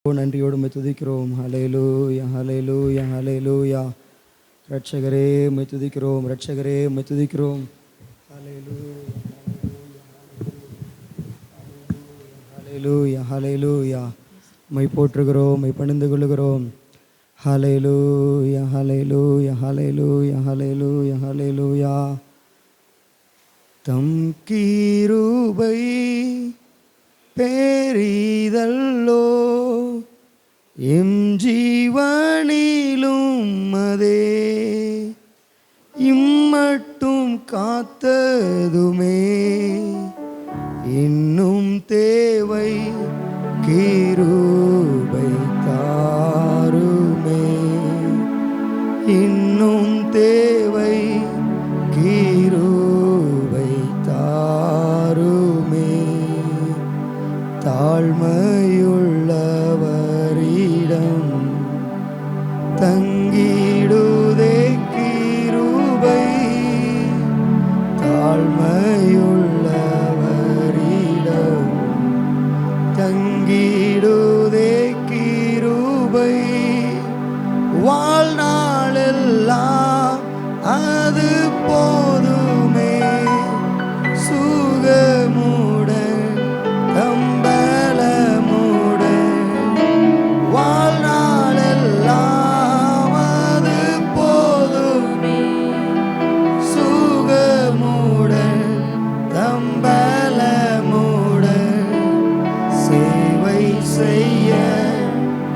நன்றியோடு உம்மை துதிக்கிறோம். ஹல்லேலூயா ஹல்லேலூயா ஹல்லேலூயா. ரட்சகரே உம்மை துதிக்கிறோம், ரட்சகரே உம்மை துதிக்கிறோம். ஹல்லேலூயா ஹல்லேலூயா ஹல்லேலூயா. உம்மை போற்றுகிறோம், உம்மை பணிந்து கொள்ளுகிறோம். ஹல்லேலூயா ஹல்லேலூயா ஹல்லேலூயா ஹல்லேலூயா ஹல்லேலூயா. தம் கிருபை பெரிதல்லோ எம் ஜீவனிலும் அதே இம்மட்டும் காத்ததுமே இன்னும் தேவை கிருபை தாருமே இன்னும் தேவை கிருபை தாருமே தாழ்மையுள்ளவரிடம் தங்கிடுதே கிருபை தாழ்மையுள்ளவரிடம் தங்கிடுதே கிருபை வாழ்நாளெல்லாம் அது போதுமே சுகமுடன் கம்பலமுடன் வாழ்நாளெல்லாம் அது போதுமே சுகமுடன் கம்பலமுடன் சேவை செய்ய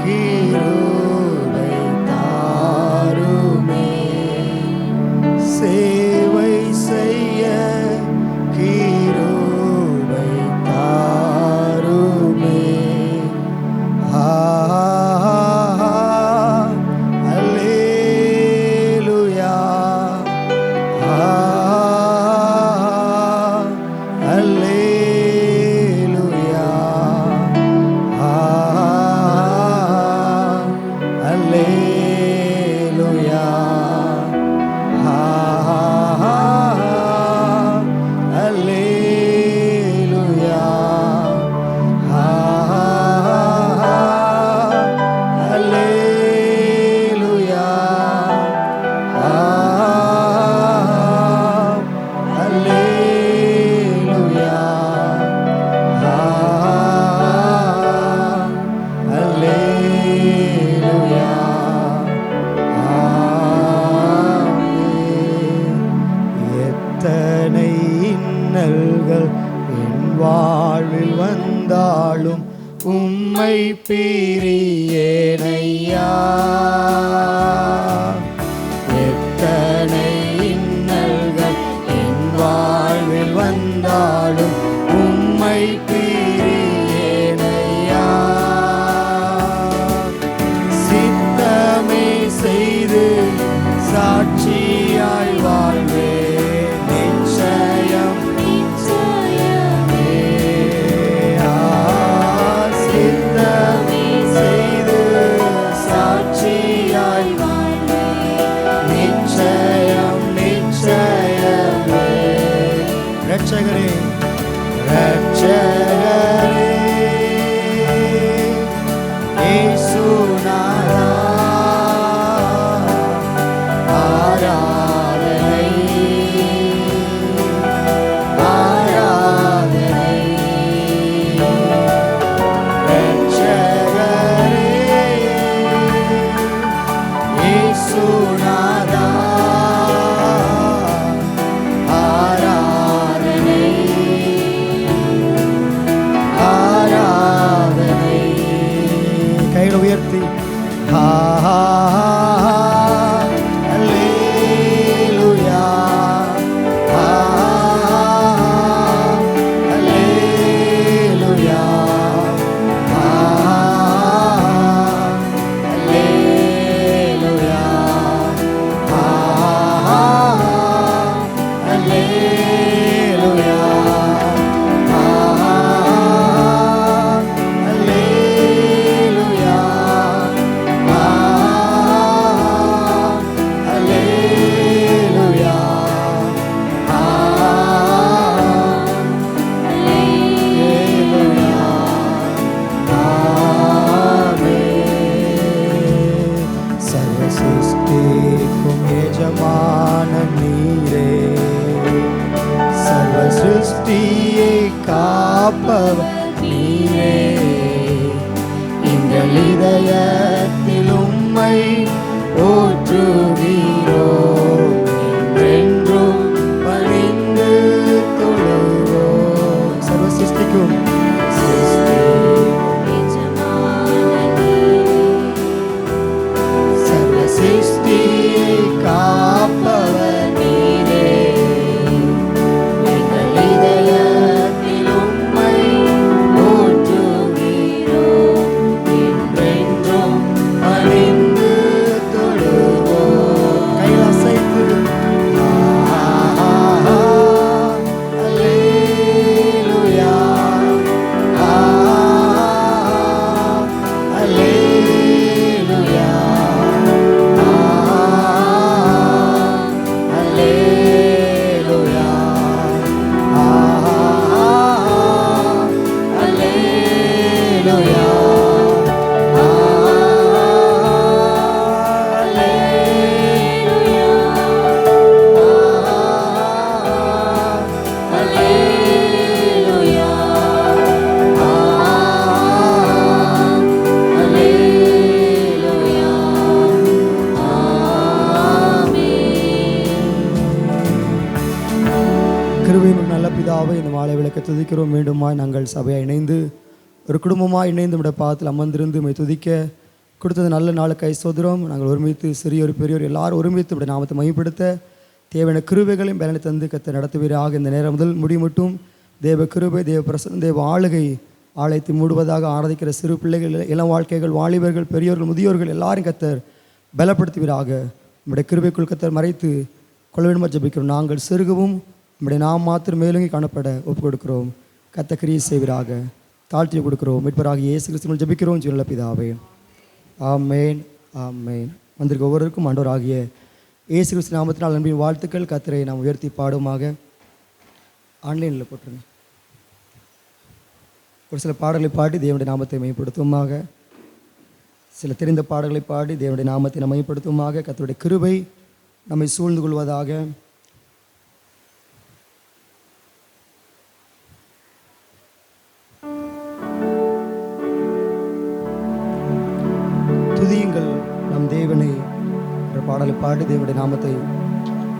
கிருபை தாருமே சேவை செய்ய கிருபை தாருமே. அல்லேலூயா அல்லேலூயா அல்லேலூயா அல்லேலூயா அல்லேலூயா அல்லேலூயா அல்லேலூயா. எத்தனை இன்னல்கள் என் வாழ்வில் வந்தாலும் உம்மை பிரியேனையா எத்தனை இன்னல்கள் என் வாழ்வில் வந்தாலும் உம்மை பிரியேனையா சித்தமே செய்து சாட்சியாய் வாழ்வே நிச்சயம் நிச்சயமே சித்தமே செய்து சாட்சியாய் வாழ்வே நிச்சயம் நிச்சயமே. ரட்சகரே ரட்சகரே இயேசுநாதா ஆராதனை ஆராதனை ரட்சகரே இயேசுநாதா ஆராதனை ஆராதனை. கைகளை உயர்த்தி அல்லேலூயா அல்லேலூயா அல்லேலூயா அல்லேலூயா அல்லேலூயா காப்பவர் நீரே. எங்கள் இதயத்தில் உம்மை போற்றுகிறோம், என்றென்றும் பணிந்து தொழுவோம். சர்வ சிருஷ்டிக்கும் சர்வ சிருஷ்டியை காப்பவர் நீரே. எங்கள் இதயத்தில் உம்மை போற்றுகிறோம், என்றென்றும் பணிந்து தொழுவோம். கையில் அசைத்து அல்லேலூயா, அல்லேலூயா, அல்லேலூயா, அல்லேலூயா, கிருபையின் நல்ல பிதாவை இந்த மாலை விளக்க துதிக்கிறோம். மீண்டுமாய் நாங்கள் சபையாக இணைந்து ஒரு குடும்பமாக இணைந்து நம்முடைய பாதத்தில் அமர்ந்திருந்து உம்மை துதிக்க கொடுத்தது நல்ல நாளுக்கு ஐசோதரம். நாங்கள் ஒருமித்து சிறியோர் பெரியோர் எல்லாரும் ஒருமித்து இப்படி நாமத்தை மையப்படுத்த தேவையான கிருபைகளையும் பலனை தந்து கத்த நடத்துவீராக. இந்த நேரம் முதல் முடி மட்டும் தேவ கிருபை, தேவ பிரசன்னம், தேவ ஆளுகை ஆலயத்தை மூடுவதாக ஆராதிக்கிற சிறு பிள்ளைகள், இளம் வாழ்க்கைகள், வாலிபர்கள், பெரியோர்கள், முதியோர்கள் எல்லாரும் கத்தர் பலப்படுத்துவீராக. நம்முடைய கிருபைக்குள் கத்தர் மறைத்து கொள்ள வேண்டுமா ஜெபிக்கிறோம். நாங்கள் சிறுகவும் நம்முடைய நாம் மாத்திரம் மேலுங்கி காணப்பட ஒப்புக் கொடுக்கிறோம். கத்த கிரியை செய்வீராக. தாழ்த்தி கொடுக்கிறோம். மீட்பராக இயேசு கிறிஸ்துவின் ஜெபிக்கிறோம் ஜீவனுள்ள பிதாவே, ஆமேன், ஆமேன். வந்திருக்க ஒவ்வொருவருக்கும் ஆண்டவராகிய இயேசு கிறிஸ்து நாமத்தினால் அன்பின் வாழ்த்துக்கள். கத்தரை நாம் உயர்த்தி பாடுமாக. ஆன்லைனில் போட்டுருங்க. ஒரு சில பாடல்களை பாடி தேவனுடைய நாமத்தை மையப்படுத்துமாக, சில தெரிந்த பாடல்களை பாடி தேவனுடைய நாமத்தை நாம் மையப்படுத்துமாக. கர்த்தருடைய கிருபை நம்மை சூழ்ந்து கொள்வதாக. துதியுங்கள் நம் தேவனை என்ற பாடலை பாடி தேவனுடைய நாமத்தை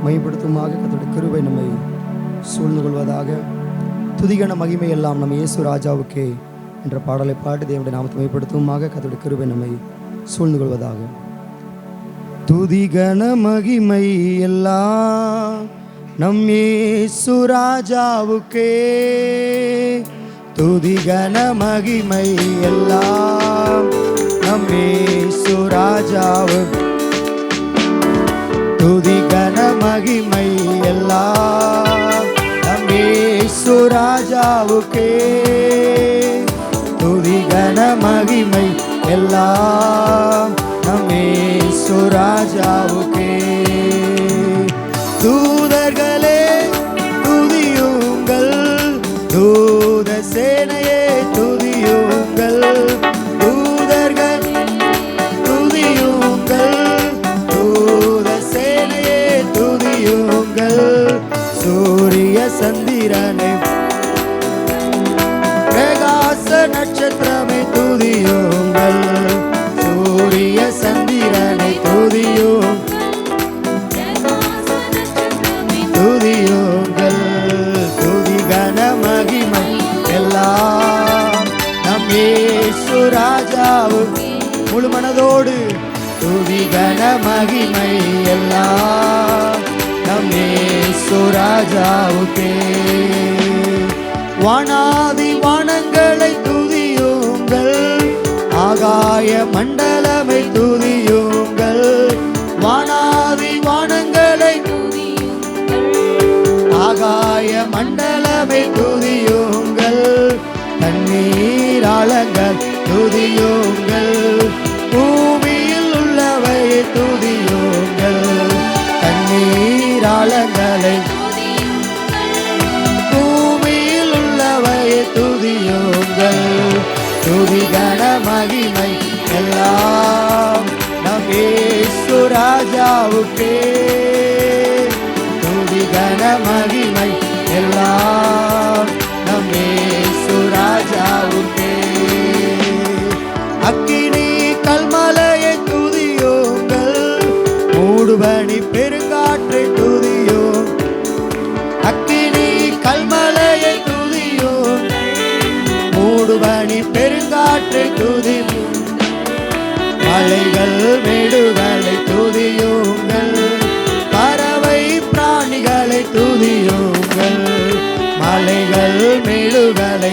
மையப்படுத்துமாக. கர்த்தருடைய கிருபை நம்மை சூழ்ந்து கொள்வதாக. துதிகன மகிமை எல்லாம் நம் இயேசு ராஜாவுக்கே என்ற பாடலை பாடி தேவனுடைய நாமத்தை மையப்படுத்துமாக. கர்த்தருடைய கிருபை நம்மை சூழ்ந்து கொள்வதாக. துதிகன மகிமை எல்லாம் நம் இயேசு ராஜாவுக்கே, துதிகன மகிமை எல்லாம் நம் இயேசு ராஜாவுக்கே, துதிகன மகிமை எல்லாம் நம் இயேசு ராஜாவுக்கே, துதிகன மகிமை எல்லாம் நம் இயேசு ராஜாவுக்கே. தூதர்களே துதியுங்கள், தூத சேனையே துதியுங்கள், தூதர்கள் துதியுங்கள், தூத சேனையே துதியுங்கள், சூரிய சந்திரனை பிரகாச நட்சத்திரமே துதியுங்கள், சூரிய சந்திரனை துதியும் துதியுங்கள், துதிகன மகிமை எல்லாம் நம் இயேசு ராஜாவுக்கே. முழு மனதோடு துதிகன மகிமை எல்லாம் நம் இயேசு ராஜாவுக்கே. வானாதி வானங்களை துதியுங்கள், ஆகாய மண்டலமை துதியுங்கள், வானாதி வானங்களை ஆகாய மண்டலமை துதியுங்கள், தண்ணீராளங்கள் துதியுங்கள், பூமியில் உள்ளவை துதியுங்கள், தண்ணீராளங்களை பூமியில் உள்ளவை துதியுங்கள், துதிகன மகிமை எல்லாம் நம் இயேசு ராஜாவுக்கே, துதிகன மகிமை எல்லாம் நம் இயேசு மலைகள் மேடுகளை துதியுங்கள், பறவை பிராணிகளை துதியுங்கள். மலைகள் மேடுகளை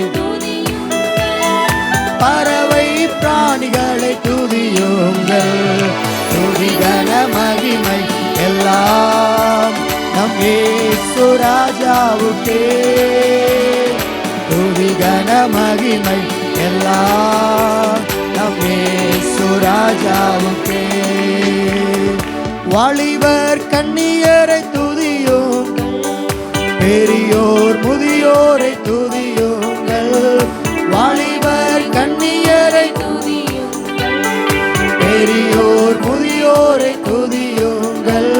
பறவை பிராணிகளை துதியுங்கள். துதிகன மகிமை எல்லாம் நம் இயேசு ராஜாவுக்கே. துதிகன மகிமை எல்லாம் நம் இயேசு ராஜாவுக்கே. வாலிபர் கன்னியரை துதியுங்கள், பெரியோர் முதியோரை துதியுங்கள். வாலிபர் கன்னியரை துதியுங்கள், பெரியோர் முதியோரை துதியுங்கள்.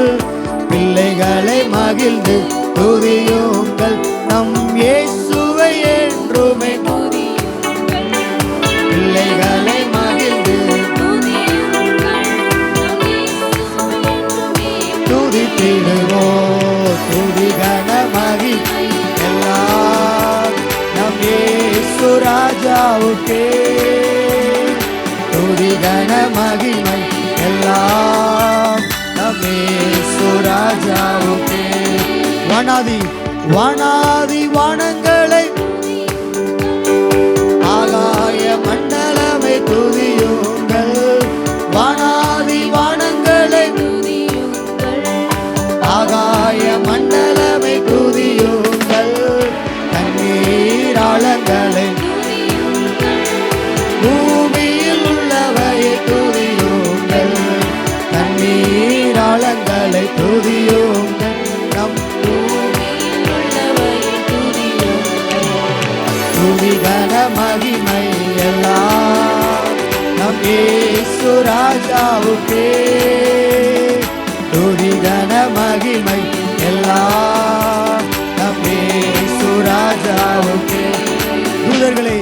பிள்ளைகளை மகிழ்ந்து துதியுங்கள், நம் இயேசுவை என்றுமே துதியுங்கள். பிள்ளைகளை மகிழ்ந்து துதித்திடுவோம். துதிகன மகிமை எல்லாம் நம் இயேசு ராஜாவுக்கே. துதிகன மகிமை எல்லாம் நம் இயேசு ராஜாவுக்கே. வானாதி வானாதி வானங்களை ஆகாய மண்டலமே துதியுங்கள். வானாதி வானங்களை ஆகாய மண்டலமே துதியுங்கள். தண்ணீராளங்களை பூமியில் உள்ளவையை துதியுங்கள். தண்ணீராளங்களை துதியுங்கள், நம் பூமியில் உள்ளவையை துதியுங்கள். துதிகன மகிமை எல்லாம் நம் இயேசு ராஜாவுக்கே. துதிகன மகிமை எல்லாம் நம் இயேசு ராஜாவுக்கே. தூதர்களே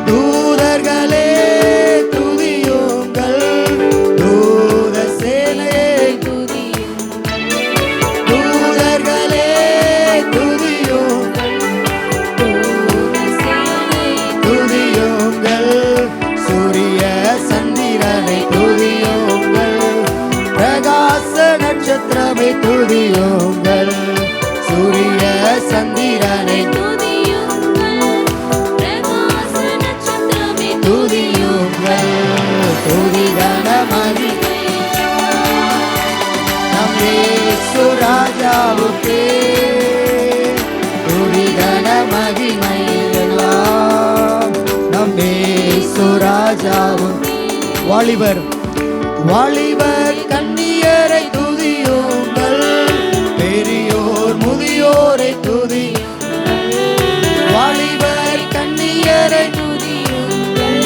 தூதர்களே துதியுங்கள், தூத சேனையே துதியுங்கள். தூதர்களே துதியுங்கள், தூத சேனையே துதியுங்கள். சூரிய சந்திரனை துதியுங்கள், பிரகாச நட்சத்திரமே துதியுங்கள். சூரிய சந்திரனை துதியுங்கள். துதிகன மகிமை நம் இயேசு ராஜாவுக்கே. துதிகன மகிமை எல்லாம் நம் இயேசு ராஜாவுக்கே. வாலிபர் வாலிபர் கன்னியரை துதியுங்கள், பெரியோர் முதியோரை துதியுங்கள். வாலிபர் கன்னியரை துதியுங்கள்,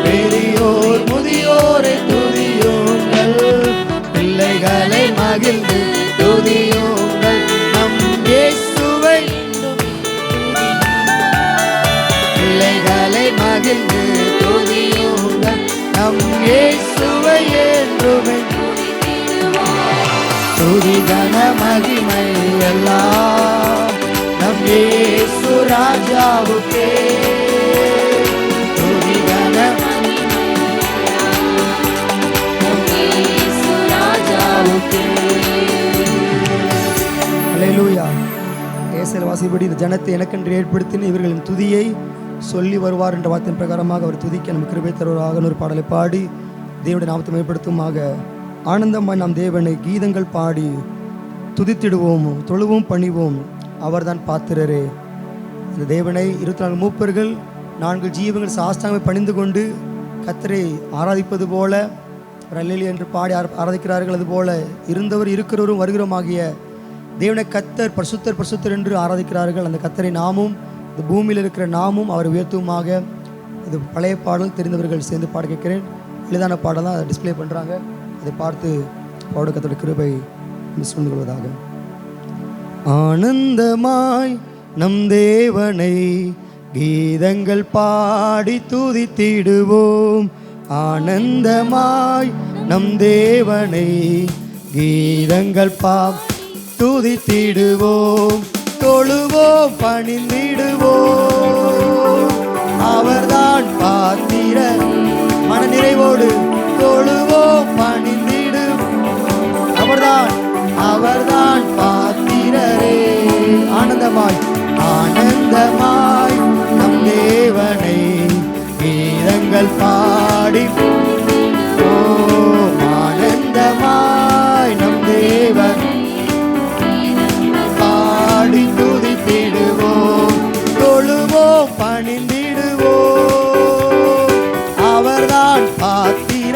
பெரியோர் முதியோரை துதியுங்கள். பிள்ளைகளை மகிழ்ந்து துதியுங்கள், நம் இயேசுவை. பிள்ளைகளை மகிழ்ந்து துதியுங்கள், நம் இயேசுவை என்றுமே. துதிகன மகிமை எல்லாம் நம் இயேசு ராஜாவுக்கே. துதிகன மகிமை நம் இயேசு ராஜாவுக்கே. அல்லேலூயா. ஏசாயா வாசிப்படி இந்த ஜனத்தை எனக்கென்று ஏற்படுத்தின இவர்களின் துதியை சொல்லி வருவார் என்ற வார்த்தையின் பிரகாரமாக அவர் துதிக்க நம்ம கிருபை தருவராக ஒரு பாடலை பாடி தேவனுடைய நாமத்தை மேம்படுத்துமாக ஆனந்தமாய் நாம் தேவனை கீதங்கள் பாடி துதித்திடுவோம், தொழுவோம், பணிவோம். அவர்தான் பாத்திரரே. இந்த தேவனை 24 மூப்பர்கள் 4 ஜீவங்கள் சாஷ்டாங்கமாக பணிந்து கொண்டு கர்த்தரை ஆராதிப்பது போல அல்லேலூயா என்று பாடி ஆராதிக்கிறார்கள். அதுபோல இருந்தவர் இருக்கிறவரும் வருகிறோமாகிய தேவனை கர்த்தர் பரிசுத்தர் பரிசுத்தர் என்று ஆராதிக்கிறார்கள். அந்த கர்த்தரை நாமும் இந்த பூமியில் இருக்கிற நாமும் அவர் உயர்த்துவமாக. இது பழைய பாடல், தெரிந்தவர்கள் சேர்ந்து பாட கேட்கிறேன். எளிதான பாடல் தான் அதை டிஸ்பிளே பண்ணுறாங்க. அதை பார்த்து பாட கர்த்தருடைய கிருபை சூழ்ந்து கொள்வதாக. ஆனந்தமாய் நம் தேவனை கீதங்கள் பாடி துதித்திடுவோம். ஆனந்தமாய் நம் தேவனை கீதங்கள் துதித்திடுவோம். தொழுவோம், பணிந்திடுவோம். அவர்தான் பாத்திரர். மன நிறைவோடு தொழுவோம், ஆனந்தமாய் ஆனந்தமாய் நம் தேவனை கீதங்கள் பாடி ஆனந்தமாய் நம் தேவன் பாடி துதித்திடுவோம் தொழுவோம் பணிந்திடுவோம் அவர்தான் பாத்திர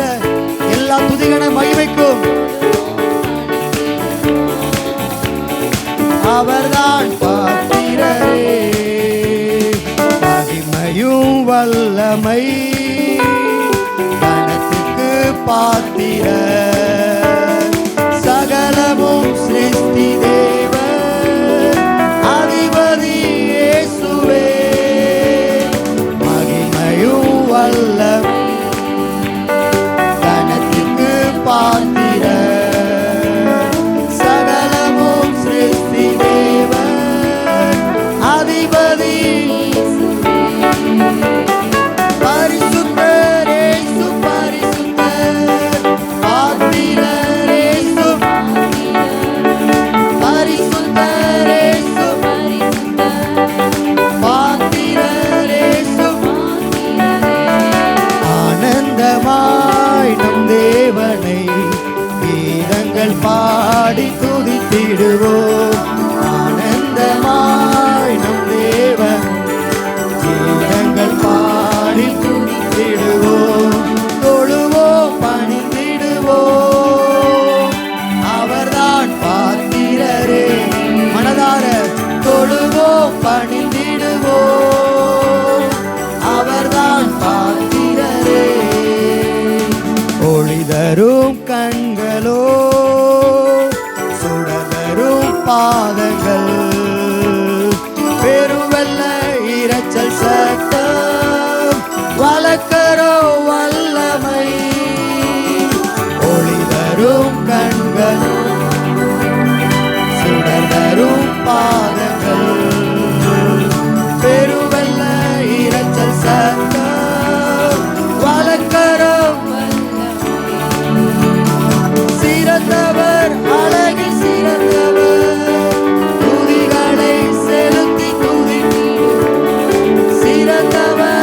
எல்லா துதிகன மகிமைக்கும் அவர்தான் பாத்திரரே மகிமையும் வல்லமை கனத்துக்கு பாத்திர சகலமும் சிருஷ்டி தேவன் அதிபதி இயேசுவே மகிமையும் வல்லமை கனத்துக்கு பாத்திர சகலமும் சிருஷ்டி தேவன் அதிபதி பரிசுத்தர் இயேசு பரிசுத்தர் பாத்திரர் இயேசு பரிசுத்தர் இயேசு பாத்திரர் இயேசு ஆனந்தமாய் நம் தேவனை கீதங்கள் பாடி துதித்திடுவோம் ஆனந்தமாய் நம் தேவன் கீதங்கள் பாடி துதித்திடுவோம் தொழுவோம் பணிந்திடுவோம் அவர்தான் பாத்திரரே மனதார தொழுவோம் பணிந்திடுவோம் அவர்தான் பாத்திரரே ஒளிதரும் கண்களோ சுடதரும் பாதங்கள் பெருவெல்ல இரைச்சல் சத்தம் வழக்கரோ வல்லமை ஒளிதரும் கண்கள் சுடதரும் பாதங்கள் பெருவெல்ல இரைச்சல் சத்தம் வழக்கரோ சிறந்தவர் அழகில் சிறந்தவர் துதிகளை செலுத்தி துதி சிறந்தவர்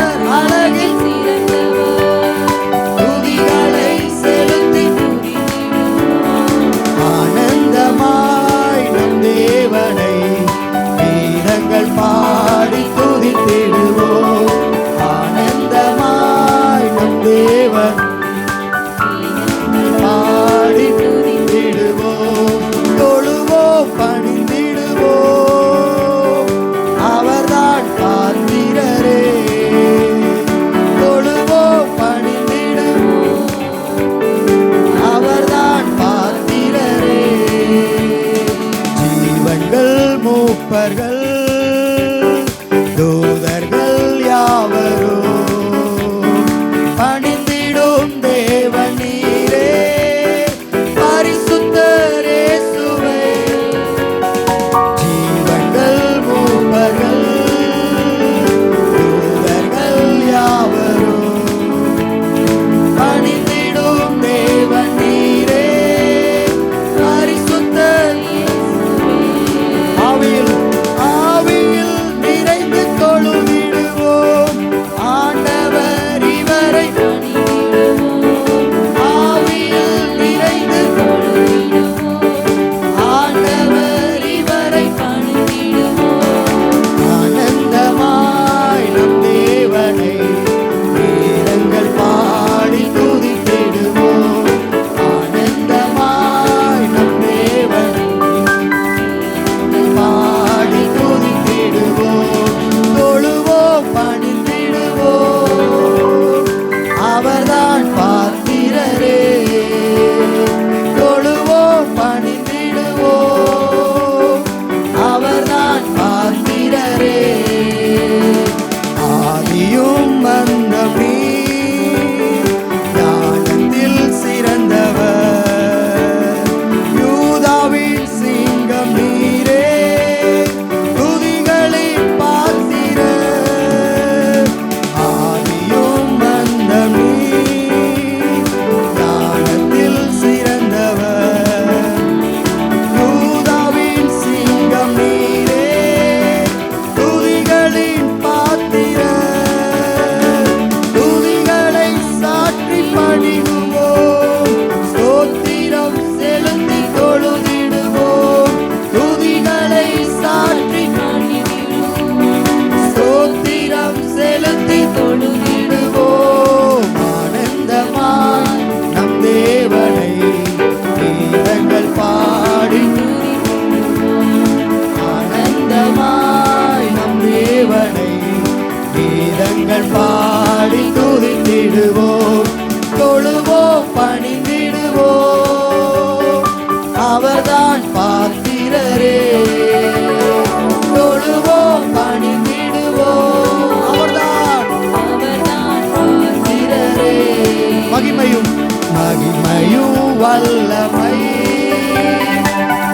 மகிமையும் வல்லமை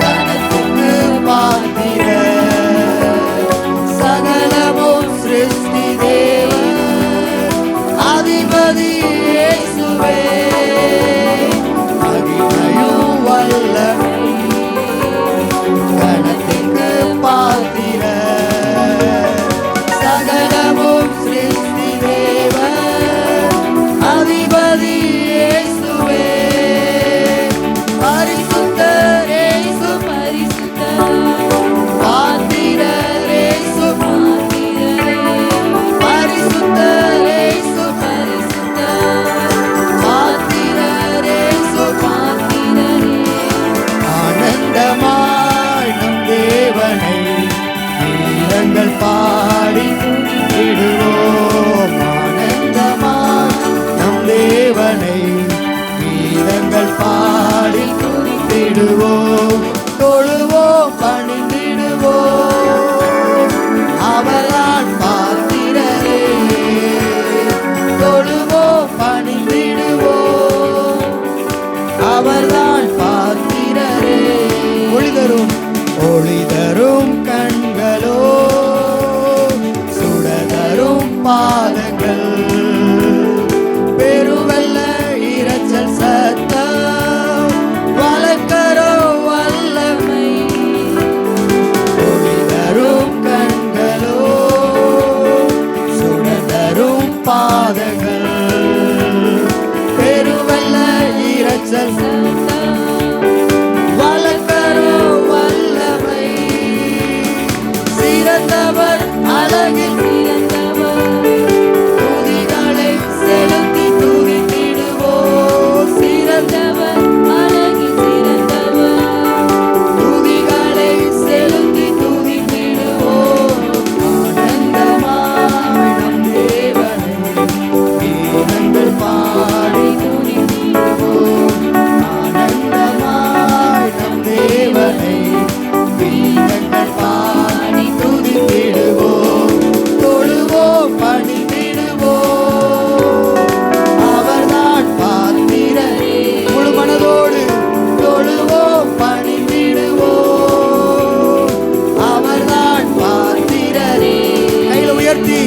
கனத்துக்கு பாத்திர சகலமும் சிருஷ்டி தேவன் அதிபதி இயேசுவே மகிமையும் வல்லமை கனத்துக்கு பாத்திர சகலமும் சிருஷ்டி தேவன் அதிபதி இயேசுவே பரிசுத்தர் இயேசு பரிசுத்தர் பாத்திரர் இயேசு பரிசுத்தர் இயேசு பரிசுத்தர் பாத்திரர் இயேசு ஆனந்தமாய் நம் தேவனை கீதங்கள் பாடி துதித்திடுவோம் ஆனந்தமாய் நம் தேவனை கீதங்கள் பாடி துதித்திடுவோம் தொழுவோம் பணிந்திடுவோம் அவரான் பாத்திரரே தொழுவோம் பணிந்திடுவோம் அவர்தான் பாத்திரரே ஒளிதரும் கண்களோ சுடதரும் பாதங்கள் பெருவெல்ல இரைச்சல் சத்தம் வளர்க்கரோ வல்லமை ஒளிதரும் கண்களோ சுடதரும் பாதங்கள் பெருவெல்ல இரைச்சல் சிறந்தவர் அழகில் சிறந்தவர் துதிகளை செலுத்தி துதித்திடுவோம் சிறந்தவர் அழகில் சிறந்தவர் துதிகளை செலுத்தி துதித்திடுவோம் ஆனந்தமாய் நம் தேவனை கீதங்கள் பாடி துதித்திடுவோம் ஆனந்தமாய் நம் தேவனை கீதங்கள் பாடி துதித்திடுவோம் தொழுவோம் பணிந்திடுவோம் அவர்தான் பாத்திரரே முழு மனதோடு தொழுவோம் பணிந்திடுவோம் அவர்தான் பாத்திரரே கையில உயர்த்தி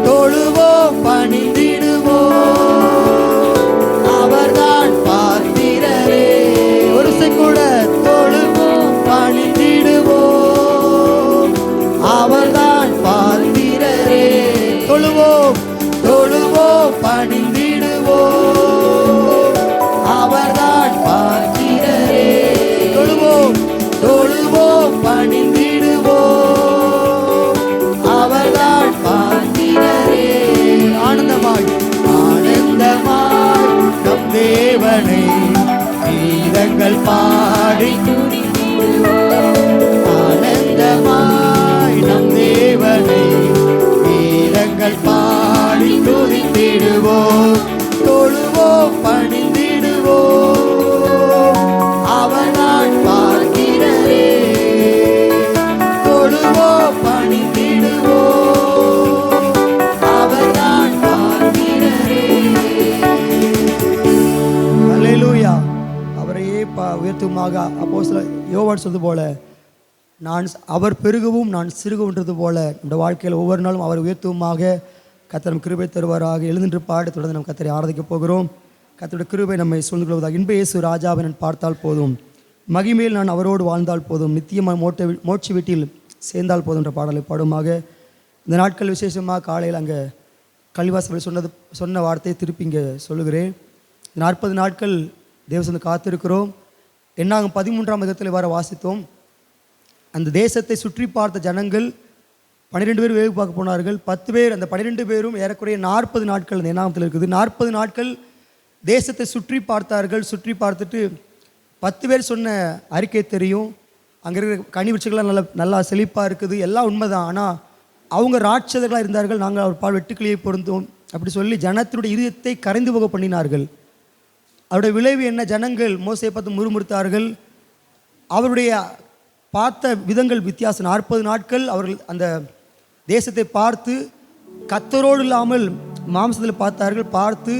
தொழுவோம் பணிந்திடுவோம் அவர்தான் பாத்திரரே ஒரு செக்கூட தொழுவோம் பணிந்திடுவோம் அவர்தான் பாத்திரரே தொழுவோம் பணிந்திடுவோம் அவர்தான் பாத்திரரே தொழுவோம் பணிந்திடுவோம் அவர்தான் பாத்திரரே ஆனந்தமாய் நம் தேவனை கீதங்கள் பாடி ஆனந்தமாய் நம் தேவனை கீதங்கள் பாடி துதித்திடுவோம் தொழுவோம் பணிந்திடுவோம் அவர்தான் பார்க்கிறரே தொழுவோம் பணிந்திடுவோம் அவர்தான் பார்க்கிறரே அல்லேலூயா அவரையே உயர்த்துமாக அப்போஸ்தலர் யோவான் சொல்வது போல நான் அவர் பெருகவும் நான் சிறுகுன்றது போல நம்முடைய வாழ்க்கையில் ஒவ்வொரு நாளும் அவர் உயர்த்துவமாக கர்த்தர் கிருபை தருவாராக. எழுந்தின்று பாட தொடர்ந்து நம் கர்த்தரை ஆராதிக்க போகிறோம். கர்த்தருடைய கிருபை நம்மை சூழ்ந்து கொள்வதாக. இன்ப இயேசு ராஜாவை நான் பார்த்தால் போதும், மகிமேல் நான் அவரோடு வாழ்ந்தால் போதும், நித்தியமாக மோட்ச வீட்டில் சேர்ந்தால் போதும் என்ற பாடலை பாடுமாக. இந்த நாட்கள் விசேஷமாக காலையில் அங்கே கல்விவாசல் சொன்ன வார்த்தையை திருப்பி இங்கே சொல்லுகிறேன். 40 நாட்கள் தேவசந்து காத்திருக்கிறோம். என்னாகும் 13ஆம் அதிகாரத்தில் வர வாசித்தோம். அந்த தேசத்தை சுற்றி பார்த்த ஜனங்கள் 12 பேர் வேவு பார்க்க போனார்கள். 10 பேர், அந்த 12 பேரும் ஏறக்குறைய 40 நாட்கள் அந்த எண்ணாமத்தில் இருக்குது. 40 நாட்கள் தேசத்தை சுற்றி பார்த்தார்கள். சுற்றி பார்த்துட்டு 10 பேர் சொன்ன அறிக்கை தெரியும். அங்கே இருக்கிற கனி விருட்சங்கள்லாம் நல்லா செழிப்பாக இருக்குது, எல்லாம் உண்மைதான். ஆனால் அவங்க ராட்சதர்களாக இருந்தார்கள். நாங்கள் அவர் பால் வெட்டுக்கிளியை பொருந்தோம் அப்படி சொல்லி ஜனத்தினுடைய இதயத்தை கரைந்து போக பண்ணினார்கள். அவருடைய விளைவு என்ன? ஜனங்கள் மோசையை பார்த்து முறுமுறுத்தார்கள். அவருடைய பார்த்த விதங்கள் வித்தியாசம். 40 நாட்கள் அவர்கள் அந்த தேசத்தை பார்த்து கர்த்தரோடு இல்லாமல் மாம்சத்தில் பார்த்தார்கள். பார்த்து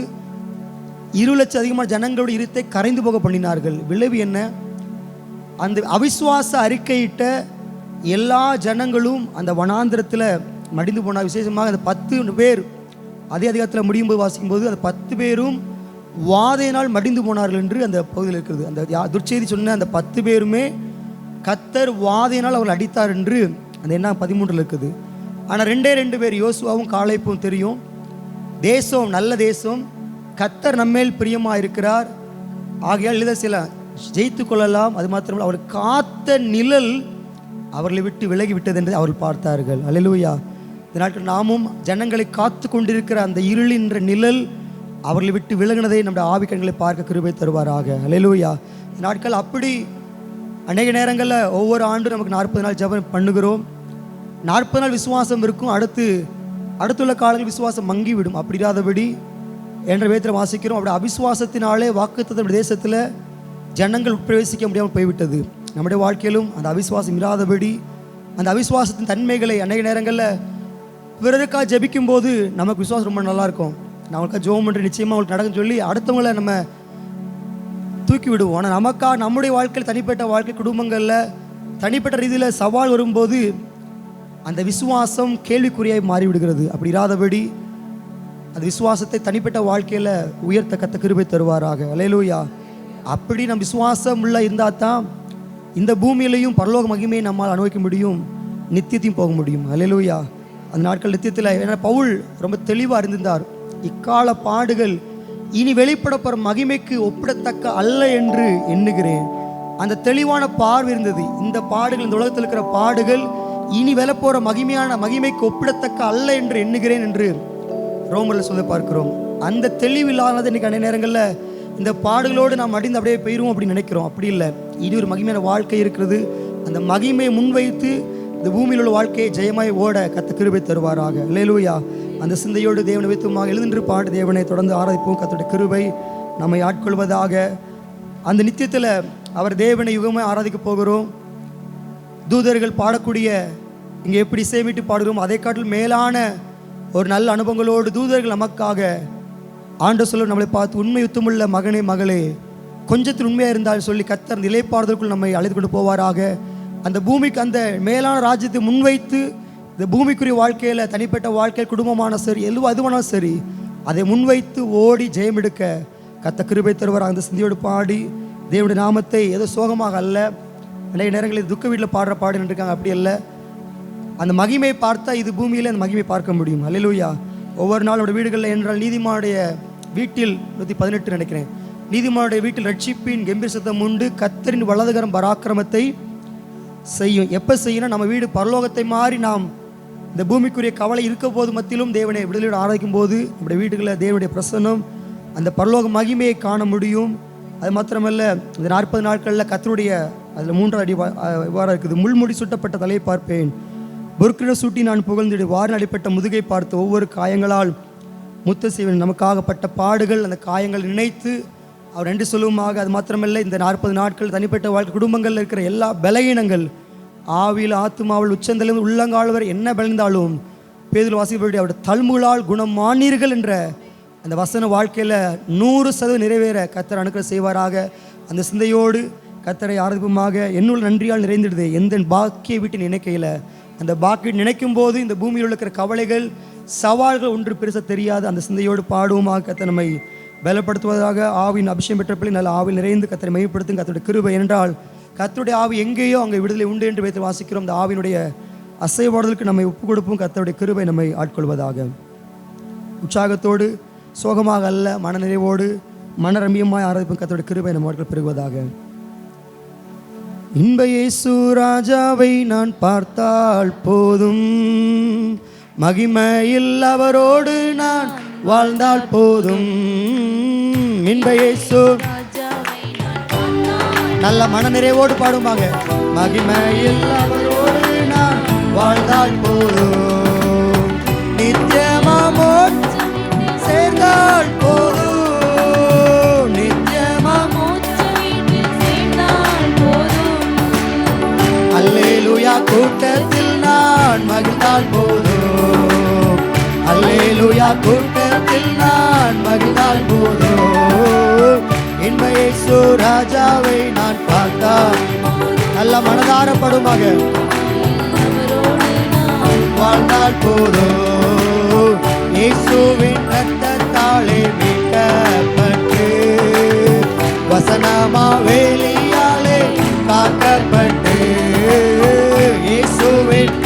2 லட்சம் அதிகமான ஜனங்களோட இருத்தை கரைந்து போக பண்ணினார்கள். விளைவு என்ன? அந்த அவிசுவாச அறிக்கையிட்ட எல்லா ஜனங்களும் அந்த வனாந்திரத்தில் மடிந்து போனார். விசேஷமாக அந்த 10 பேர் அதே அதிகாரத்தில் முடியும் போது வாசிக்கும்போது அந்த 10 பேரும் வாதையினால் மடிந்து போனார்கள் என்று அந்த பகுதியில் இருக்கிறது. அந்த துர்ச்செய்தி சொன்ன அந்த 10 பேருமே கர்த்தர் வாதையினால் அவர்கள் அடித்தார் என்று அந்த என்ன 13 இருக்குது. ஆனால் 2 பேர் யோசுவாவும் காலேப்பும் தெரியும். தேசம் நல்ல தேசம், கர்த்தர் நம்மேல் பிரியமாக இருக்கிறார், ஆகையால் இதை சில ஜெயித்து கொள்ளலாம். அது மாத்திரமல்ல, அவர் காத்த நிழல் அவர்களை விட்டு விலகி விட்டது என்று அவர்கள் பார்த்தார்கள். அல்லேலூயா. இந்த நாட்கள் நாமும் ஜனங்களை காத்து கொண்டிருக்கிற அந்த இருளின்ற நிழல் அவர்களை விட்டு விலகினதை நம்முடைய ஆவிக்கண்களை பார்க்க கிருபை தருவாராக. அல்லேலூயா. இந்த நாட்கள் அப்படி அநேக நேரங்களில் ஒவ்வொரு ஆண்டும் நமக்கு 40 நாள் ஜெபம் பண்ணுகிறோம். 40 நாள் விசுவாசம் இருக்கும், அடுத்துள்ள காலங்கள் விசுவாசம் மங்கிவிடும். அப்படி இல்லாதபடி என்ற வேதத்தில் வாசிக்கிறோம். அப்படி அவிசுவாசத்தினாலே வாக்குத்தத்தம் தேசத்தில் ஜனங்கள் பிரவேசிக்க முடியாமல் போய்விட்டது. நம்முடைய வாழ்க்கையிலும் அந்த அவிசுவாசம் இல்லாதபடி அந்த அவிசுவாசத்தின் தன்மைகளை அநேக நேரங்களில் பிறருக்காக ஜெபிக்கும் போது நமக்கு விசுவாசம் ரொம்ப நல்லாயிருக்கும். நம்மளுக்காக ஜெபம் பண்ணுற நிச்சயமாக அவங்களுக்கு நடக்குன்னு சொல்லி அடுத்தவங்களை நம்ம தூக்கி விடுவோம். ஆனால் நமக்காக நம்முடைய வாழ்க்கையில் தனிப்பட்ட வாழ்க்கை குடும்பங்களில் தனிப்பட்ட ரீதியில் சவால் வரும்போது அந்த விசுவாசம் கேள்விக்குறியாய் மாறிவிடுகிறது. அப்படி இராதபடி அந்த விசுவாசத்தை தனிப்பட்ட வாழ்க்கையில் உயர்த்த கத்த கிருபை தருவாராக. அல்லேலூயா. அப்படி நம் விசுவாசம் உள்ள இருந்தால் தான் இந்த பூமியிலையும் பரலோக மகிமையை நம்மால் அனுபவிக்க முடியும், நித்தியத்தையும் போக முடியும். அல்லேலூயா. அந்த நாட்கள் நித்தியத்தில் ஏன்னா பவுல் ரொம்ப தெளிவாக இருந்திருந்தார். இக்கால பாடுகள் இனி வெளிப்படப்போகிற மகிமைக்கு ஒப்பிடத்தக்க அல்ல என்று எண்ணுகிறேன். அந்த தெளிவான பார்வை இருந்தது. இந்த பாடுகள், இந்த உலகத்தில் இருக்கிற பாடுகள் இனி வெளிப்போகிற மகிமைக்கு ஒப்பிடத்தக்க அல்ல என்று எண்ணுகிறேன் என்று ரோமரில் சொல்ல பார்க்கிறோம். அந்த தெளிவு இல்லாத இன்னைக்கு அநேக நேரங்களில் இந்த பாடுகளோடு நாம் அடிந்து அப்படியே போயிடுவோம் அப்படின்னு நினைக்கிறோம். அப்படி இல்லை. இனி ஒரு மகிமையான வாழ்க்கை இருக்கிறது. அந்த மகிமையை முன்வைத்து இந்த பூமியில் உள்ள வாழ்க்கையை ஜெயமாய் ஓட கத்த கிருபை தருவாராக. அல்லேலூயா. அந்த சிந்தையோடு தேவனை வைத்துமாக எழுதின்று பாடு தேவனை தொடர்ந்து ஆராதிப்போம். கர்த்தருடைய கிருபை நம்மை ஆட்கொள்வதாக. அந்த நித்தியத்தில் அவர் தேவனை யுகமாய் ஆராதிக்க போகிறோம். தூதர்கள் பாடக்கூடிய இங்கே எப்படி சேமிட்டு பாடுகிறோம், அதை காட்டில் மேலான ஒரு நல்ல அனுபவங்களோடு தூதர்கள் நமக்காக ஆண்டவர் சொல்ல நம்மளை பார்த்து உண்மை யுத்தமுள்ள மகனே மகளே கொஞ்சத்தில் உண்மையாக இருந்தால் சொல்லி கர்த்தர் அந்த இளைப்பாறுதலுக்குள் நம்மை அழைத்து கொண்டு போவாராக. அந்த பூமிக்கு அந்த மேலான ராஜ்யத்தை முன்வைத்து இந்த பூமிக்குரிய வாழ்க்கையில் தனிப்பட்ட வாழ்க்கையில் குடும்பமான சரி எதுவானாலும் சரி அதை முன்வைத்து ஓடி ஜெயம் எடுக்க கத்த கிருபை தருவார். அந்த சிந்தியோடு பாடி தேவனுடைய நாமத்தை ஏதோ சோகமாக அல்ல, நிறைய நேரங்களில் துக்க வீட்டில் பாடுற பாடு நின்றுருக்காங்க. அப்படி அல்ல, அந்த மகிமையை பார்த்தா இது பூமியில் அந்த மகிமையை பார்க்க முடியும். அல்லேலூயா. ஒவ்வொரு நாளோட வீடுகளில் என்றால் நீதிமானுடைய வீட்டில் 118 நினைக்கிறேன், நீதிமானுடைய வீட்டில் ரட்சிப்பின் கம்பீர சத்தம் உண்டு, கர்த்தரின் வலதுகரம் பராக்கிரமத்தை செய்யும். எப்போ செய்யணும்? நம்ம வீடு பரலோகத்தை மாறி நாம் இந்த பூமிக்குரிய கவலை இருக்க போது மத்தியிலும் தேவனை விடுதலையோடு ஆராதிக்கும் போது நம்முடைய வீடுகளில் தேவனுடைய பிரசன்னம் அந்த பரலோக மகிமையை காண முடியும். அது மாத்திரமல்ல, இந்த 40 நாட்களில் கர்த்தருடைய அதில் 3 அடி இவ்வாறு இருக்குது. முள்முடி சுட்டப்பட்ட தலையை பார்ப்பேன், பொற்கிற சூட்டி நான் புகழ்ந்திடு, வாரின் அடிப்பட்ட முதுகை பார்த்து ஒவ்வொரு காயங்களால் முத்த செய்வன். நமக்காகப்பட்ட பாடுகள் அந்த காயங்கள் நினைத்து அவர் நன்றி சொல்லுவமாக. அது மாத்திரமல்ல, இந்த 40 நாட்கள் தனிப்பட்ட வாழ்க்கை குடும்பங்களில் இருக்கிற எல்லா பலகீனங்கள் ஆவியில் ஆத்துமாவில் உச்சந்தலும் உள்ளங்கால் வரை என்ன பலந்தாலும் பேதுரு வாசிப்படி அவருடைய தள்முகளால் குணமானீர்கள் என்ற அந்த வசன வாழ்க்கையில் 100% நிறைவேற கர்த்தர் அனுக்கிரகம் செய்வாராக. அந்த சிந்தையோடு கர்த்தரை ஆராதிப்புமாக. என்னுள் நன்றியால் நிறைந்திடுது எந்த பாக்கியை விட்டு நினைக்கையில் அந்த பாக்கியை நினைக்கும் போது இந்த பூமியில் இருக்கிற கவலைகள் சவால்கள் ஒன்று பெருசாக தெரியாது. அந்த சிந்தையோடு பாடுவோமாக. கர்த்தர் நம்மை பலப்படுத்துவதாக. ஆவின் அபிஷேகம் பெற்ற பிள்ளை நல்ல ஆவில் நிறைந்து கர்த்தரை மையப்படுத்தும். கர்த்தருடைய கிருபை என்றால் கர்த்தருடைய ஆவி எங்கேயோ அங்கே விடுதலை உண்டு என்று வைத்து வாசிக்கிறோம். அந்த ஆவினுடைய அசைவாடுதலுக்கு நம்மை ஒப்பு கொடுப்போம். கர்த்தருடைய கிருபை நம்மை ஆட்கொள்வதாக. உற்சாகத்தோடு சோகமாக அல்ல, மனநிறைவோடு மனரமியமாய் ஆராதிப்பும். கர்த்தருடைய கிருபை நம்ம ஆட்கள் பெறுவதாக. இன்ப இயேசு ராஜாவை நான் பார்த்தால் போதும், மகிமையில் அவரோடு நான் வாழ்ந்தால் போதும். இன்ப இயேசு நல்ல மனநிறைவோடு பாடுவாங்க. மகிமையில் அவரோடு நான் வாழ்ந்தால் போதும், நித்தியமாமோ சேர்ந்தால் போதும், நித்தியமாமோ சேர்ந்தால் போதும். அல்லேலூயா கூட்டத்தில் நான் மகிழ்ந்தால் போதும், அல்லேலூயா கூட்டத்தில் நான் மகிழ்ந்தால் போதும். ராஜாவை நான் பார்த்தால் நல்ல மனதாரப்படுமாக வாழ்ந்தால் போதும். இயேசுவின் ரத்தத்தாலே மீட்கப்பட்டு வசனமா வேலியாலே காக்கப்பட்டு இயேசுவின்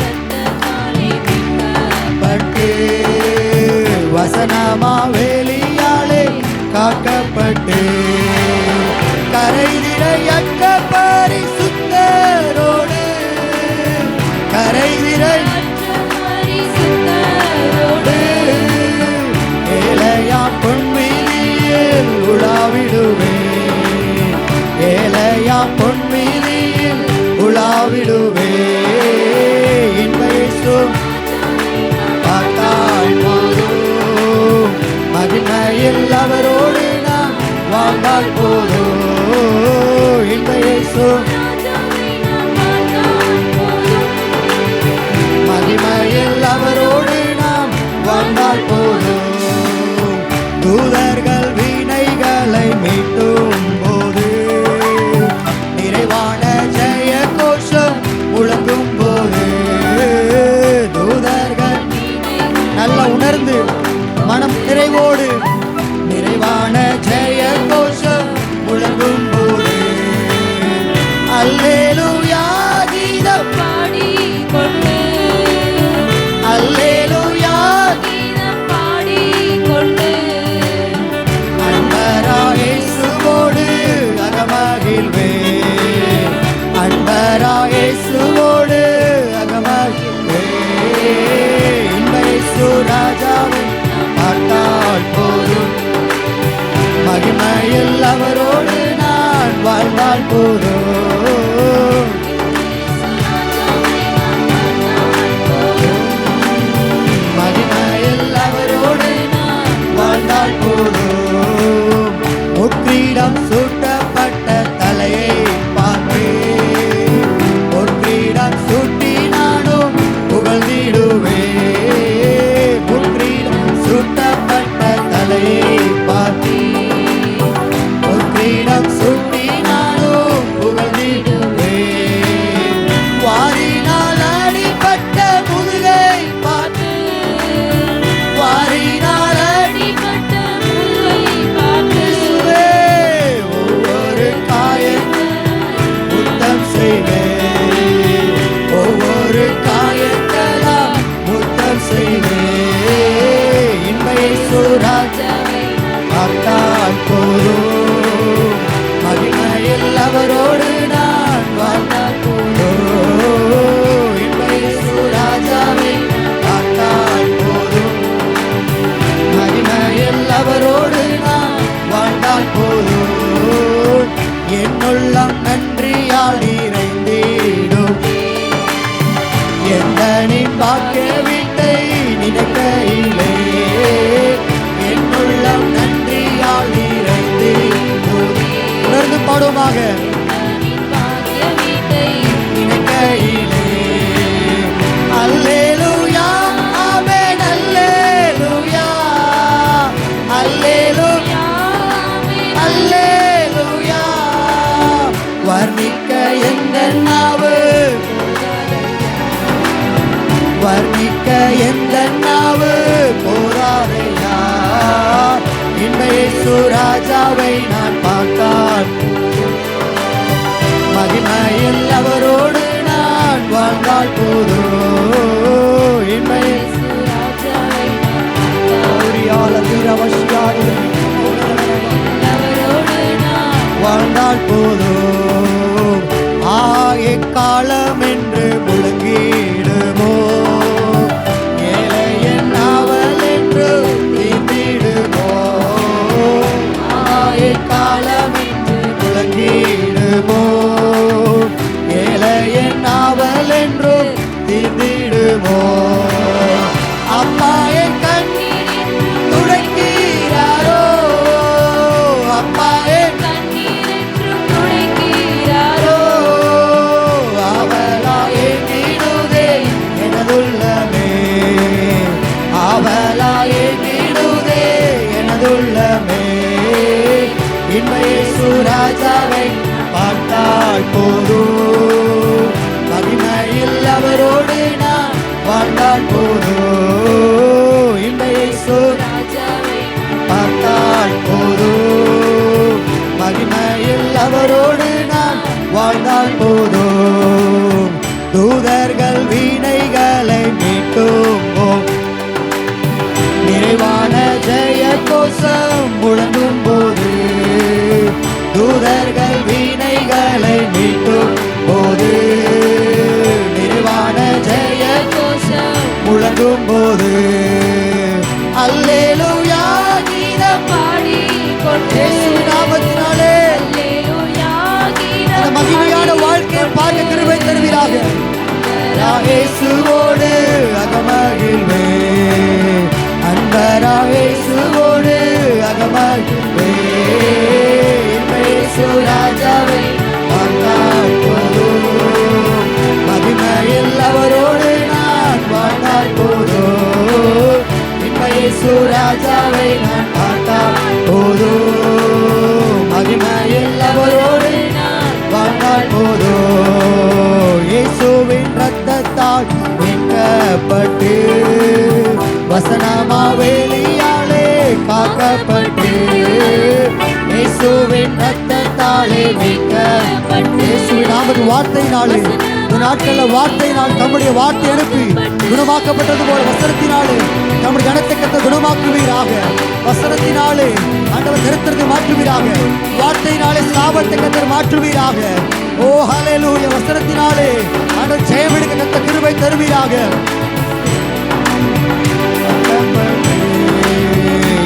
பட்டு வசனமா வேலியாலே காக்கப்பட்டு கரைதிரையற்ற பரிசுத்தரோடு கரைதிரையோடு ஏழையா பொன்மீதியில் உலாவிடுவேன், ஏழையா பொன்மீதியில் உலாவிடுவேன். இன்பேசு பார்த்தால் போதும், மகிமையில் அவரோடு நான் வாழ்ந்தால் போதும். இன்பேசு மகிமையில் அவரோடு நாம் வாழ்ந்தால் போதும். தூதர்கள் வீணைகளை மீட்டும் போது நிறைவான ஜெய கோஷம் முழங்கும் போது தூதர்கள் நல்ல உணர்ந்து மனம் நிறைவோடு நிறைவான ஜெய கோஷம் முழங்கும் போது அல்லேலூயா கீதம் பாடிக்கொண்டு அல்லேலூயா கீதம் பாடிக்கொண்டு அன்பரா இயேசுவோடு அகமகிழ்வேன், அன்பரா இயேசுவோடு அகமகிழ்வேன். இன்பேசு ராஜாவை பார்த்தால் போதும், மகிமையில் அவரோடு நான் வாழ்ந்தால் போதும். மகிமையில் அவரோடு நான் வாழ்ந்தால் போதும். முக்கிடம் சூட்டப்பட்ட தலையை பார்த்து முக்கிடம் சூட்டி நானும் புகழ்ந்திடுவேன். முக்கிடம் சூட்டப்பட்ட தலையை பார்த்து முக்கிடம் சூட்டி நானும் புகழ்ந்திடுவேன். வாரினால் அடிபட்ட முதுகை பார்த்து வாரினால் அடிபட்ட முதுகை பார்த்து ஒவ்வொரு காயத்தையும் முத்தம் செய்வேன், ஒவ்வொரு காயத்தெல்லாம் முத்தம் செய்வேன். இன்பேசு ராஜாவை பார்த்தால் போதும், மகிமையில் அவரோடு நான் வாழ்ந்தால் போதும். இன்பேசு ராஜாவை பார்த்தால் போதும், மகிமையில் அவரோடு நான் வாழ்ந்தால் போதும். என்னுள்ளம் நன்றியால் நிறைந்திடும், எந்த நீ பாக்கிய வீட்டை நினைக்கையிலே என்னுள்ளம் நன்றியால் நிறைந்திடும். உணர்ந்து பாடுமாக நினைக்கையிலே அல்லேலூயா ஆமென் அல்லேலூயா அல்லேலூயா அல்லேலூயா. வர்ணிக்க எந்த நாவு வர்ணிக்க எந்த நாவு போராதையா. இன்பேசு ராஜாவை நான் பார்த்தால் மகிமையில் அவரோடு நான் வாழ்ந்தால் போதும். இன்பேசு ராஜாவை வாழ்ந்தால் போதும். எக்காலம் என்று முழங்கிடுமோ, ஏழையன் நாவல் என்று தீர்ந்திடுமோ. எக்காலம் என்று முழங்கிடுமோ, ஏழையன் நாவல் என்று தீர்ந்திடுமோ. அப்பா என் கண்ணீர் துடைக்கிறாரோ, அப்பா என் அவளாயே நீடுதே எனதுள்ளமே. இன்மையை இயேசு ராஜாவை பார்த்தால் போதும், மகிமையில் அவரோடு நான் வாழ்ந்தால் போதும். இந்த இயேசு ராஜாவை பார்த்தால் போதும், மகிமையில் அவரோடு நான் வாழ்ந்தால் போதும். தூதர்கள் வீணைகளை மீட்டும் நிறைவான ஜெய கோஷம் முழங்கும் போது, தூதர்கள் வீணைகளை மீட்டும் போது, நிறைவான ஜெய கோஷம் முழங்கும் போது, அல்லேலூயா கீதம் பாடி கொண்டே நாமத்தினாலே அந்த மகிமையான வாழ்க்கையை பார்க்க கிருபை தருவீராக. இயேசுவோடு அகமகிழ்வே, அன்பராயேசுவோடு அகமகிழ்வே. இயேசு ராஜாவை பார்த்தால் போதும், மகிமையில் அவரோடு நான் வாழ்ந்தால் போதும். இயேசு ராஜாவை நான் பார்த்தால் போதும், மகிமையில் அவரோடு நான் வாழ்ந்தால் போதும். இயேசுவின் ரத்தத்தால் மீட்கப்பட்டு, வசனமாவேலியாலே காக்கப்பட்டு, இயேசுவின் ரத்தத்தாலே மீட்கப்பட்டு, இயேசுவின் நாமத்து வார்த்தையினாலே இந்த நாட்களில் வார்த்தையினால் தம்முடைய வார்த்தை எழுப்பி குணமாக்கப்பட்டது போல வசனத்தினாலே நம்முடைய கனத்தை கத்த குணமாக்குவீராக. வசனத்தினாலே ஆண்டவர் தரித்திரத்தை மாற்றுவீராக, வார்த்தையினாலே சாபத்தை கத்தர் மாற்றுவீராக. ஓ ஹல்லேலூயா. வசனத்தினாலே ஆண்டவர் ஜெயமெடுக்க கத்த கிருபை தருவீராக.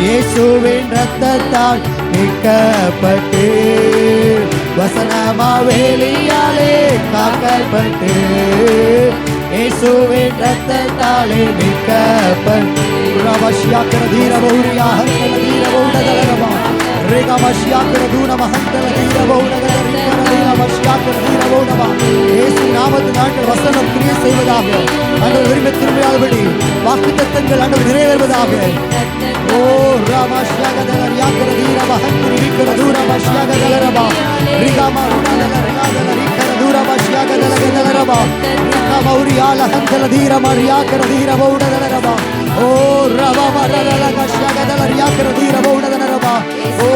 இயேசுவின் ரத்தத்தால் மீட்கப்பட்டு, வசனமாவேலியாலே காக்கப்பட்டு, இயேசுவின் ரத்தத்தாலே மீட்கப்பட்டு, ரவஷ்யாக்கர தீரபௌரியா ஹந்தல தீரபௌடதலரமா ரேகமஷ்யாக்கர தூனமஹந்தல தீரபௌடதலரிக்கர தீரமஷ்யாக்கர தீரபௌடமா. இயேசு நாமத்தின் நாட்கள் வசனம் கிரியை செய்வதாக. ஆண்டவர் விரும்பி திரும்பியாதபடி வாக்குத்தத்தங்கள் ஆண்டவர் நிறைவேறுவதாக. ஓ ராமஷ்யாகதலர் யாக்கர தீரமஹந்தரி விக்கர தூரமஷ்யாகதலரமா ரிகமா ருணதலர் ரிக்கர தூரமஷ்யாகதலரமா ரிகமௌரியால ஹந்தல தீரமர் யாக்கர தீரபௌடதலரமா. ஓ ரவமரலகஷ்யாகதலர் யாக்கர தீரபௌடதலரமா. ஓ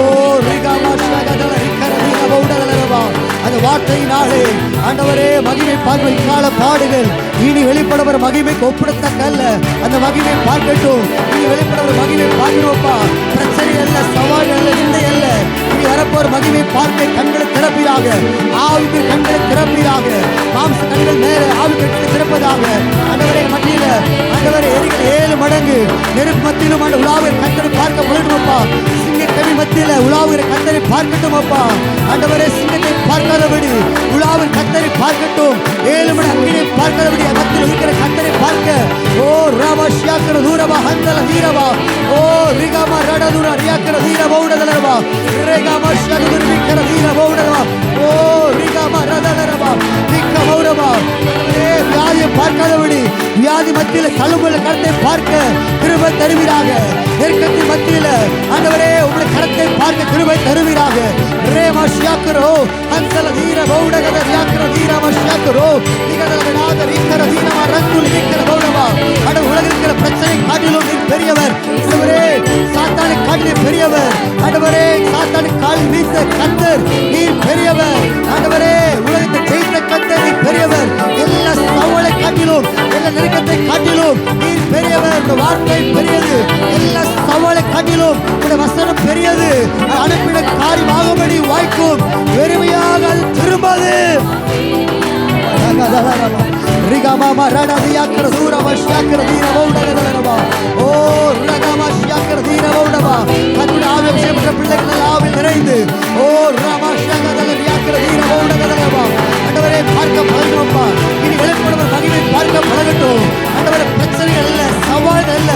ரிகமஷ்யாகதலர் ரிக்கர தீரபௌடதலரமா. அந்த வார்த்தையினாலே ஆண்டவரே மகிமை பார்வை கால பாடுகள் இனி வெளிப்படுகிற மகிமைக்கு ஒப்பிடத்தக்கல்ல. அந்த மகிமை பார்க்கட்டும். இனி வெளிப்படுகிற மகிமை பார்க்கிறோப்பா. பிரச்சனை அல்ல, சவால் அல்ல, நிந்தை அல்ல. இனி வரப்போற மகிமை பார்க்க கண்களை திறப்பீராக. ஆவிக்கு கண்களை திறப்பீராக. மாம்ச கண்கள் மேல ஆவிக்கு கண்களை திறப்பதாக. ஆண்டவரே மத்தியில ஆண்டவரே எரிகிற 7 மடங்கு நெருப்பு மத்தியிலும் ஆண்டு உலாவுகிற கண்களை பார்க்க முழுடுமப்பா. சிங்கக்கவி மத்தியில உலாவுகிற கத்தரை பார்க்கட்டும் அப்பா. ஆண்டவரே சிங்கத்தை பார்க்காதபடி உலாவின் கத்தரை பார்க்கட்டும். 7 மணி அக்கினை பார்க்காதபடி மத்தியில் இருக்கிற கத்தரை பார்க்க. ஓ ராமஷ்யாக்கர தூரமா ஹந்தல தீரவா. ஓ ரிகமா ரடதுர ரியாக்கர தீரபௌடதலரவா ரேகமஷ்யாகதுர விக்கர தீரபௌடதவா. ஓ ரிகமா ரதலரவா விக்கமௌரவா. வியாதியை பார்க்காதபடி வியாதி மத்தியில் தழும்புள்ள கரத்தை பார்க்க கிருபை தருவீராக. நெருக்கத்தின் மத்தியில் ஆண்டவரே உங்களுடைய கரத்தை பார்க்க கிருபை தருவீராக. ரேமஷ்யாக்கரோ ஹந்தல தீரபௌடகத ரியாக்கர தீரமஷ்யாக்கரோ நிகதலநாத ரிக்கர தீரமா ரந்துல் விக்கர பௌடவா. ஆண்டவர் உலகில் இருக்கிற பிரச்சனை காட்டிலும் நீர் பெரியவர். ஆண்டவரே சாத்தானை காட்டிலும் பெரியவர். ஆண்டவரே சாத்தானை காலில் வீச கத்தர் நீர் பெரியவர். ஆண்டவரே உலகத்தை ஜெயித்த கத்தர் நீர் பெரியவர். எல்லா சவாலை காட்டிலும் எல்லா நெருக்கத்தை காட்டிலும் நீர் பெரியவர். இந்த வார்த்தை பெரியது. எல்லா சவாலை காட்டிலும் இந்த வசனம் பெரியது. அனுப்பின காரியமாகும்படி வாய்க்கும். வெறுமையாக அது திரும்பாது. ரிகமா ரடதியாக்கர தூரமஷ்யாக்கர தீரபௌடதலரவா. ஓ ரகமஷ்யாக்கர தீரபௌடவா. கர்த்தருடைய ஆவியை அபிஷேகப்பட்ட பிள்ளைகள் ஆவியில் நிறைந்து ஓ ராமஷ்யாகதலர் யாக்கர தீரபௌடதலரவா. ஆண்டவரே பார்க்க பழகுவோம்ப்பா. இனி வெளிப்படுகிற மகிமை பார்க்க பழகட்டும். ஆண்டவரே பிரச்சனைகள் அல்ல, சவால்கள் அல்ல,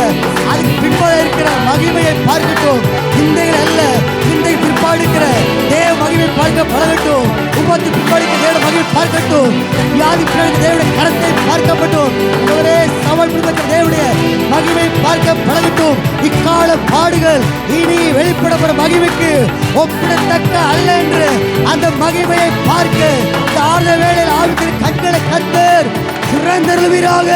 அதுக்கு பின்பாக இருக்கிற மகிமையை பார்க்கட்டும். நிந்தைகள் அல்ல, நிந்தை பிற்பாடு இருக்கிற தேவ மகிமை பார்க்க பழகட்டும். ஆபத்து பின்பளிக்க தேவனுடைய மகிமை பார்க்கட்டும். வியாதி பின்பளிக்க தேவனுடைய கரத்தை பார்க்கப்பட்டும். ஒரே சவால் பின்பற்ற தேவனுடைய மகிமை பார்க்க பழகட்டும். இக்கால பாடுகள் இனி வெளிப்படப்பட மகிமைக்கு ஒப்பிடத்தக்க அல்ல என்று அந்த மகிமையை பார்க்க இந்த ஆறுதல் வேளையில் ஆவிக்கிற கண்களை கர்த்தர் திறந்தருளுவீராக.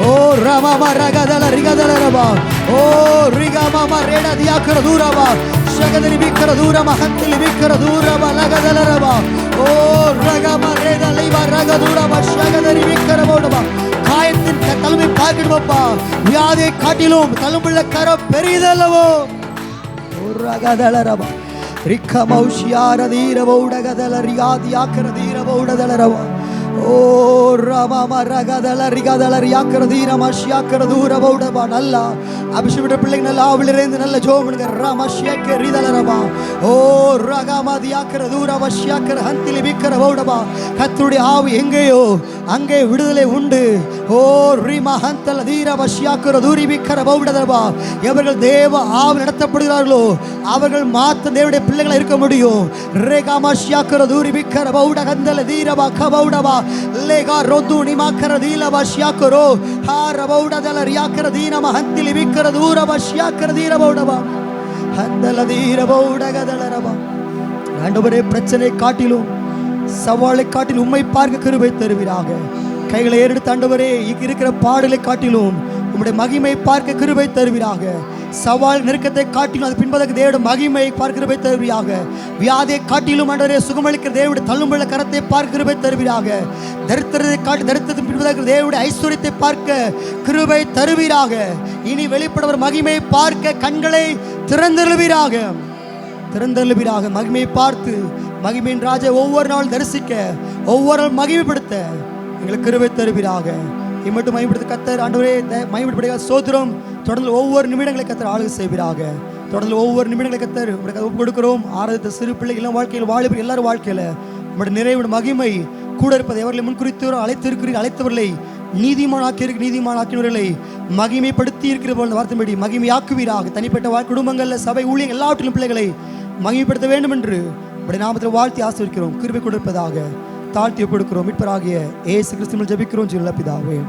ஓ ரமமா ரகதல ரிகதலரபா ஓ ரிகமமா ரேடா தியாக்கர தூரபா ஷகதலி விக்கர தூரமா ஹத்திலி விக்கர தூரபா லகதலரபா ஓ ரகமா ரேடா லைவா ரகதூரபா ஷகதலி விக்கர போடபா. காயத்தின் தழும்பை பார்க்கணுமப்பா. வியாதியை காட்டிலும் தழும்புள்ள கரம் பெரியதல்லவோ. ஓ ரகதலரபா ரிக்கமௌஷியார தீரபௌடகதல ரியாதியாக்கர தீரபௌடதலரபா ஓ ரமமா ரகதல ரிகதல ரியாக்கர தீரமஷியாக்கர தூரபௌடபா. நல்லா அபிஷேக பிள்ளைங்க நல்லா ஆவிலிருந்து நல்ல ஜோமனுங்க ரமஷியக்க ரிதலரபா ஓ ரகமா தியாக்கர தூரவஷியாக்கர ஹந்திலி விக்கர பௌடபா. கர்த்தருடைய ஆவி எங்கேயோ அங்கே விடுதலை உண்டு. ஓ ரிமா ஹந்தல தீரவஷியாக்கர தூரி விக்கர பௌடதபா. எவர்கள் தேவ ஆவி நடத்தப்படுகிறார்களோ அவர்கள் மாத்திரம் தேவனுடைய பிள்ளைகளா இருக்க முடியும். ரேகாமஷியாக்கர தூரி விக்கர பௌட ஹந்தல தீரபா கபௌடபா லேகா ரோதுனி மாக்கர தீலவஷியாக்கரோ ஹாரபௌடதல ரியாக்கர தீனம ஹந்திலி விக்கர தூரவஷியாக்கர தீரபௌடபா ஹந்தல தீரபௌடகதலரபா. ஆண்டவரே, பிரச்சனை காட்டிலும் சவாலை காட்டிலும் உம்மை பார்க்க கிருபை தருவீராக. கைகளை ஏறெடுத்து ஆண்டவரே, இருக்கிற பாடலை காட்டிலும் உம்முடைய மகிமை பார்க்க கிருபை தருவீராக. சவால் நெருக்கத்தை காட்டிலும் அது பின்பதற்கு தேவனுடைய மகிமையை பார்க்க கிருபை தருவீராக. வியாதியை காட்டிலும் ஆண்டவரே சுகமளிக்கிற தேவனுடைய தள்ளும்புள்ள கரத்தை பார்க்க கிருபை தருவீராக. தரித்திரத்தை காட்டி தரித்திரத்தின் பின்பதற்கு தேவனுடைய ஐஸ்வர்யத்தை பார்க்க கிருபை தருவீராக. இனி வெளிப்படவர் மகிமையை பார்க்க கண்களை திறந்தருளுவீராக. மகிமையை பார்த்து மகிமையின் ராஜா ஒவ்வொரு நாள் தரிசிக்க ஒவ்வொரு நாள் மகிமைப்படுத்த எங்களுக்கு கிருபை தருவீராக. இம்மட்டும் மகிமைப்படுத்த கர்த்தர் ஆண்டவரே மகிமைப்படுத்த சோத்திரம். தொடர்ந்து ஒவ்வொரு நிமிடங்களை கர்த்தர் ஆளுகை செய்வீராக. தொடர்ந்து ஒவ்வொரு நிமிடங்களை கர்த்தர் உங்களுக்கு ஒப்பு கொடுக்கிறோம். ஆராதித்த சிறு பிள்ளை இளம் வாழ்க்கையில் வாலிபர் எல்லாரும் வாழ்க்கையில் உங்களுடைய நிறைவு மகிமை கூட இருப்பதை அவர்களை முன்குறித்தோர் அழைத்திருக்கிறீர்கள். அழைத்தவர்களை நீதிமானாக்கினவர்களை மகிமைப்படுத்தி இருக்கிற போல வார்த்தைப்படி மகிமையாக்குவீராக. தனிப்பட்ட குடும்பங்களில் சபை ஊழியர் எல்லாவற்றிலும் பிள்ளைகளை மகிமைப்படுத்த வேண்டும் என்று உடைய நாமத்தில் வாழ்த்தி ஆசீர்வதிக்கிறோம். கிருபை கொடுப்பதாக தாழ்த்தி ஒப்புக்கொடுக்கிறோம். மீட்பராகிய இயேசு கிறிஸ்துவில் ஜெபிக்கிறோம். ஜீவனுள்ள பிதாவே.